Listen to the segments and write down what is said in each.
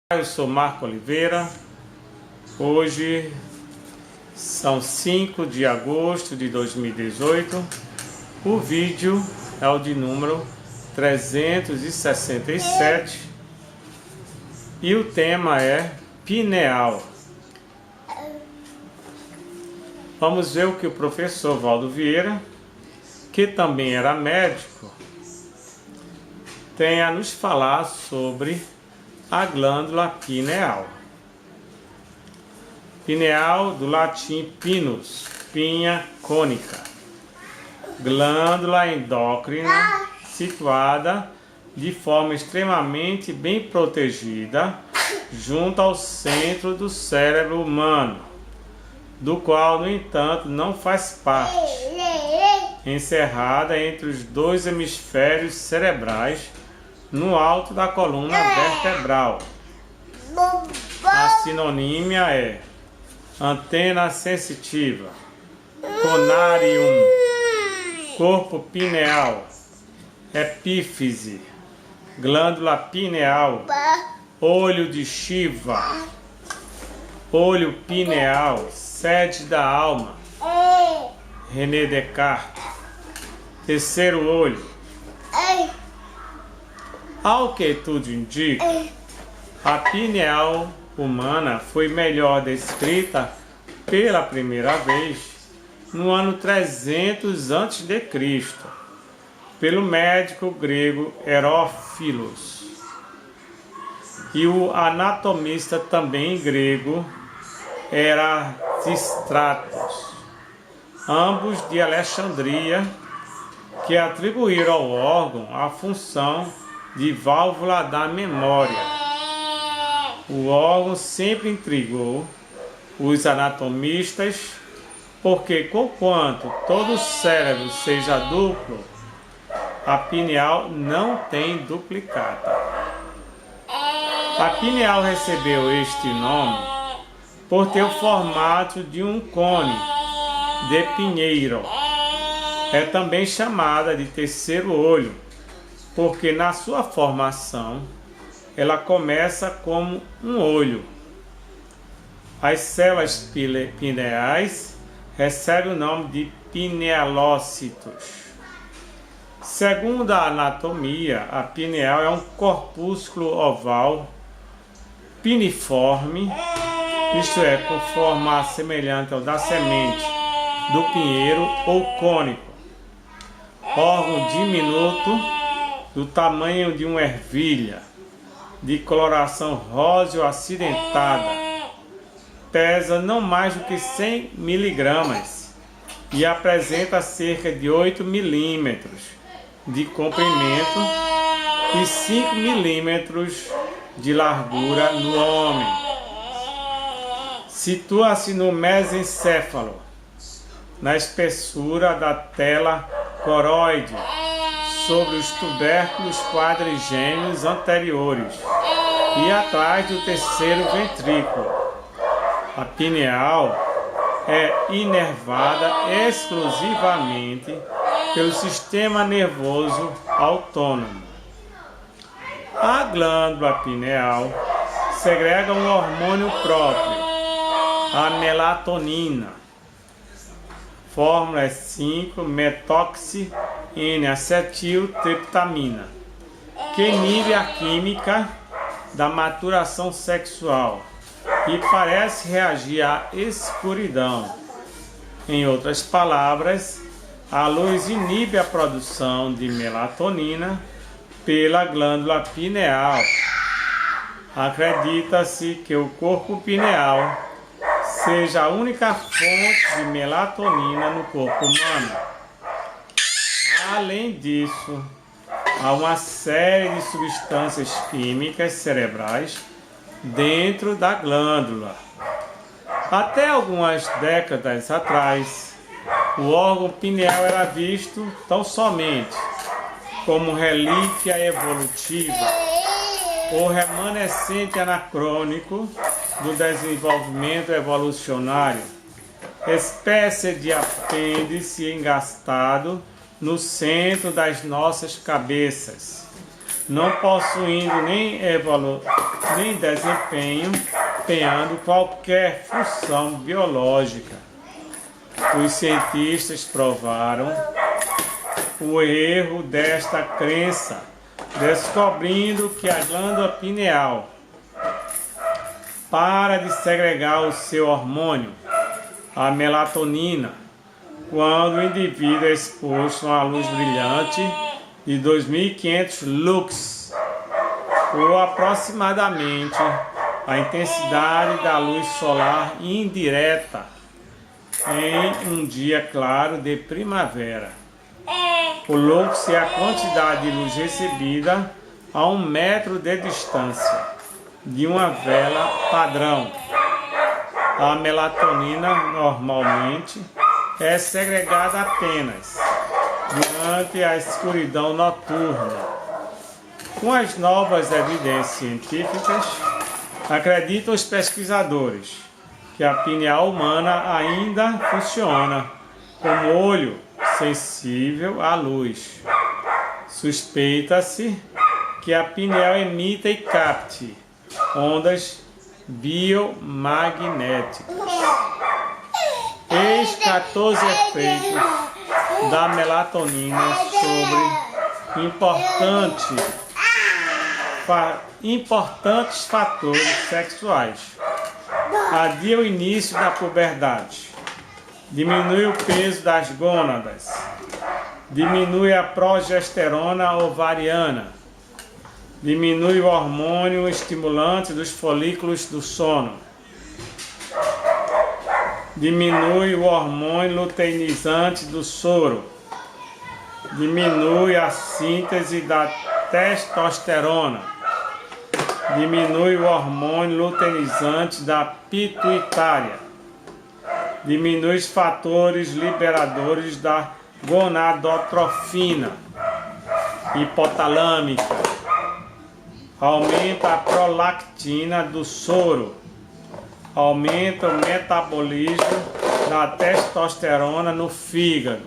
Eu sou Marco Oliveira. Hoje são 5 de agosto de 2018. O vídeo é o de número 367 e o tema é pineal. Vamos ver o que o professor Valdo Vieira, que também era médico, tem a nos falar sobre a glândula pineal. Pineal, do latim pinus, pinha cônica. Glândula endócrina situada de forma extremamente bem protegida junto ao centro do cérebro humano, do qual, no entanto, não faz parte, encerrada entre os dois hemisférios cerebrais no alto da coluna vertebral. A sinonímia é antena sensitiva, conarium, corpo pineal, epífise, glândula pineal, olho de Shiva, olho pineal, sede da alma, René Descartes, terceiro olho. Ao que tudo indica, a pineal humana foi melhor descrita pela primeira vez no ano 300 a.C., pelo médico grego Herófilos, e o anatomista também grego Erasistratos, ambos de Alexandria, que atribuíram ao órgão a função de válvula da memória. O órgão sempre intrigou os anatomistas, porque, conquanto todo o cérebro seja duplo, a pineal não tem duplicata. A pineal recebeu este nome por ter o formato de um cone de pinheiro. É também chamada de terceiro olho, porque na sua formação ela começa como um olho. As células pineais recebem o nome de pinealócitos. Segundo a anatomia, a pineal é um corpúsculo oval piniforme, isto é, com forma semelhante ao da semente do pinheiro ou cônico, órgão diminuto do tamanho de uma ervilha, de coloração róseo acidentada, pesa não mais do que 100 miligramas e apresenta cerca de 8 milímetros de comprimento e 5 milímetros de largura no homem. Situa-se no mesencéfalo, na espessura da tela coroide, sobre os tubérculos quadrigêmeos anteriores e atrás do terceiro ventrículo. A pineal é inervada exclusivamente pelo sistema nervoso autônomo. A glândula pineal segrega um hormônio próprio, a melatonina. Fórmula é 5-metoxi-N-acetiltriptamina, que inibe a química da maturação sexual e parece reagir à escuridão. Em outras palavras, a luz inibe a produção de melatonina pela glândula pineal. Acredita-se que o corpo pineal seja a única fonte de melatonina no corpo humano. Além disso, há uma série de substâncias químicas cerebrais dentro da glândula. Até algumas décadas atrás, o órgão pineal era visto tão somente como relíquia evolutiva ou remanescente anacrônico do desenvolvimento evolucionário, espécie de apêndice engastado no centro das nossas cabeças, não possuindo nem desempenhando qualquer função biológica. Os cientistas provaram o erro desta crença, descobrindo que a glândula pineal para de segregar o seu hormônio, a melatonina, quando o indivíduo é exposto a uma luz brilhante de 2.500 lux, ou aproximadamente a intensidade da luz solar indireta em um dia claro de primavera. O lux é a quantidade de luz recebida a 1 metro de distância de uma vela padrão. A melatonina normalmente é segregada apenas durante a escuridão noturna. Com as novas evidências científicas, acreditam os pesquisadores que a pineal humana ainda funciona como olho sensível à luz. Suspeita-se que a pineal emita e capte ondas biomagnéticas. Eis 14 efeitos da melatonina sobre importantes fatores sexuais. Adia o início da puberdade. Diminui o peso das gônadas. Diminui a progesterona ovariana. Diminui o hormônio estimulante dos folículos do sono. Diminui o hormônio luteinizante do soro. Diminui a síntese da testosterona. Diminui o hormônio luteinizante da pituitária. Diminui os fatores liberadores da gonadotrofina hipotalâmica. Aumenta a prolactina do soro. Aumenta o metabolismo da testosterona no fígado.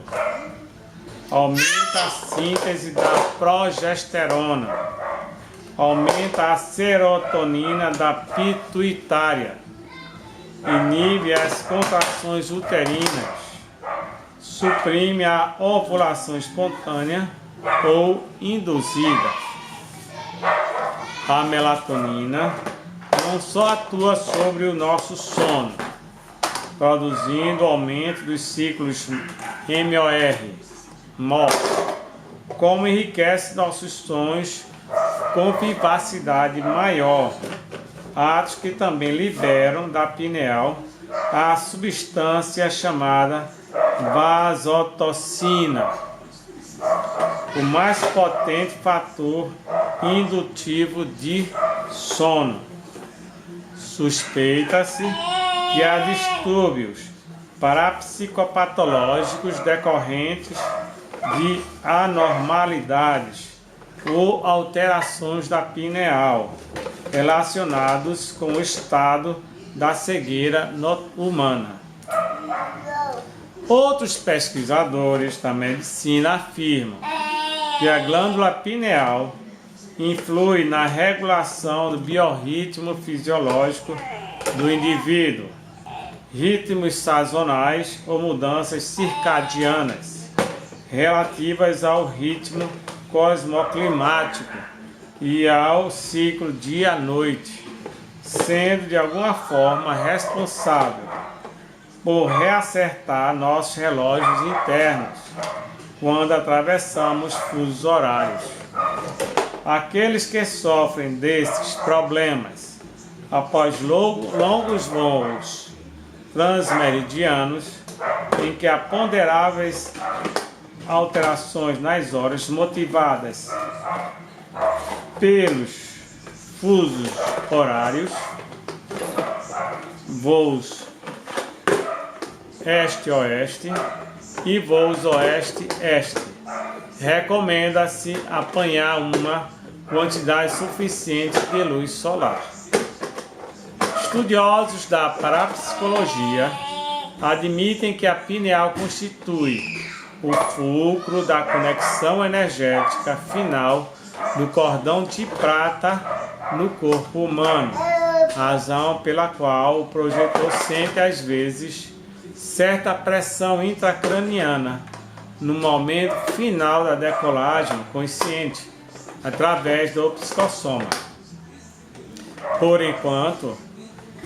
Aumenta a síntese da progesterona. Aumenta a serotonina da pituitária. Inibe as contrações uterinas. Suprime a ovulação espontânea ou induzida. A melatonina não só atua sobre o nosso sono, produzindo aumento dos ciclos MOR, como enriquece nossos sonhos com vivacidade maior, atos que também liberam da pineal a substância chamada vasotocina, o mais potente fator indutivo de sono. Suspeita-se que há distúrbios parapsicopatológicos decorrentes de anormalidades ou alterações da pineal relacionados com o estado da cegueira humana. Outros pesquisadores da medicina afirmam que a glândula pineal influi na regulação do biorritmo fisiológico do indivíduo, ritmos sazonais ou mudanças circadianas relativas ao ritmo cosmoclimático e ao ciclo dia-noite, sendo de alguma forma responsável por reacertar nossos relógios internos quando atravessamos fusos horários. Aqueles que sofrem desses problemas após longos voos transmeridianos, em que há ponderáveis alterações nas horas motivadas pelos fusos horários, voos este-oeste e voos oeste-este, recomenda-se apanhar uma quantidade suficiente de luz solar. Estudiosos da parapsicologia admitem que a pineal constitui o fulcro da conexão energética final do cordão de prata no corpo humano, razão pela qual o projetor sente às vezes certa pressão intracraniana no momento final da decolagem consciente, através do psicossoma. Por enquanto,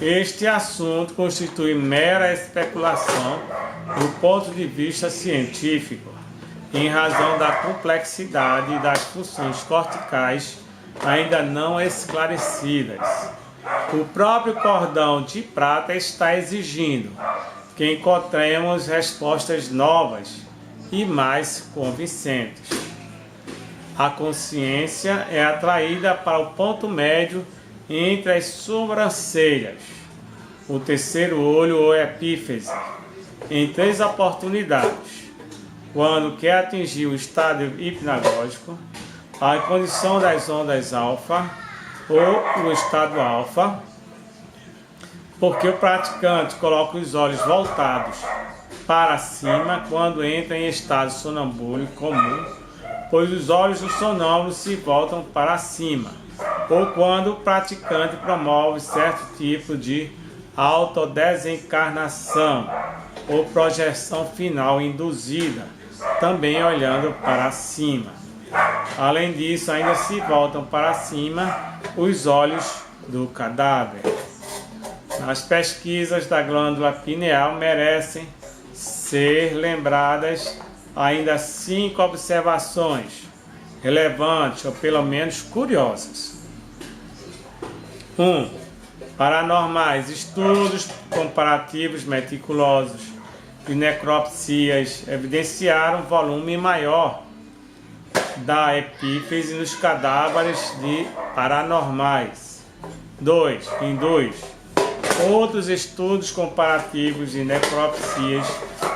este assunto constitui mera especulação do ponto de vista científico, em razão da complexidade das funções corticais ainda não esclarecidas. O próprio cordão de prata está exigindo que encontremos respostas novas e mais convincentes. A consciência é atraída para o ponto médio entre as sobrancelhas, o terceiro olho ou epífise, em 3 oportunidades: quando quer atingir o estado hipnagógico, a condição das ondas alfa ou o estado alfa, porque o praticante coloca os olhos voltados para cima quando entra em estado sonambúlico comum, pois os olhos do sonâmbulo se voltam para cima, ou quando o praticante promove certo tipo de autodesencarnação ou projeção final induzida, também olhando para cima. Além disso, ainda se voltam para cima os olhos do cadáver. As pesquisas da glândula pineal merecem ser lembradas ainda 5 observações relevantes ou pelo menos curiosas. 1. Paranormais, estudos comparativos meticulosos de necropsias evidenciaram volume maior da epífise nos cadáveres de paranormais. 2. Outros estudos comparativos de necropsias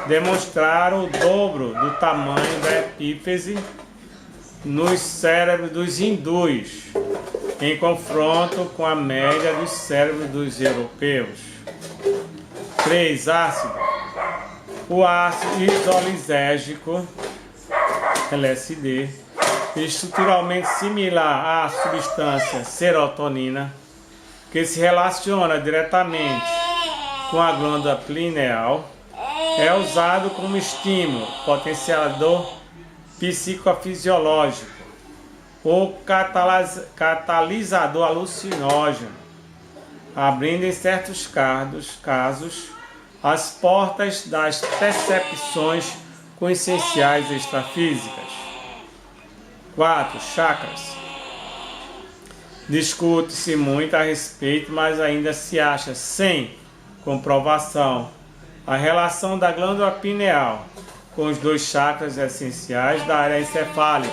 demonstraram o dobro do tamanho da epífise nos cérebros dos hindus, em confronto com a média dos cérebros dos europeus. 3. Ácido. O ácido isolisérgico, LSD, estruturalmente similar à substância serotonina, que se relaciona diretamente com a glândula pineal, é usado como estímulo, potenciador psicofisiológico ou catalisador alucinógeno, abrindo em certos casos as portas das percepções conscienciais extrafísicas. 4. Chakras. Discute-se muito a respeito, mas ainda se acha sem comprovação a relação da glândula pineal com os 2 chakras essenciais da área encefálica,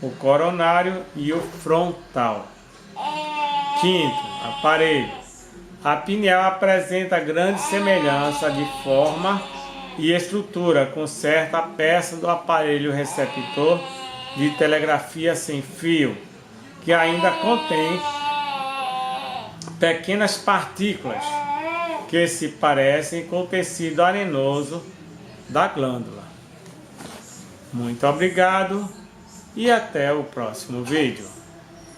o coronário e o frontal. 5. Aparelho. A pineal apresenta grande semelhança de forma e estrutura com certa peça do aparelho receptor de telegrafia sem fio, que ainda contém pequenas partículas que se parecem com o tecido arenoso da glândula. Muito obrigado e até o próximo vídeo.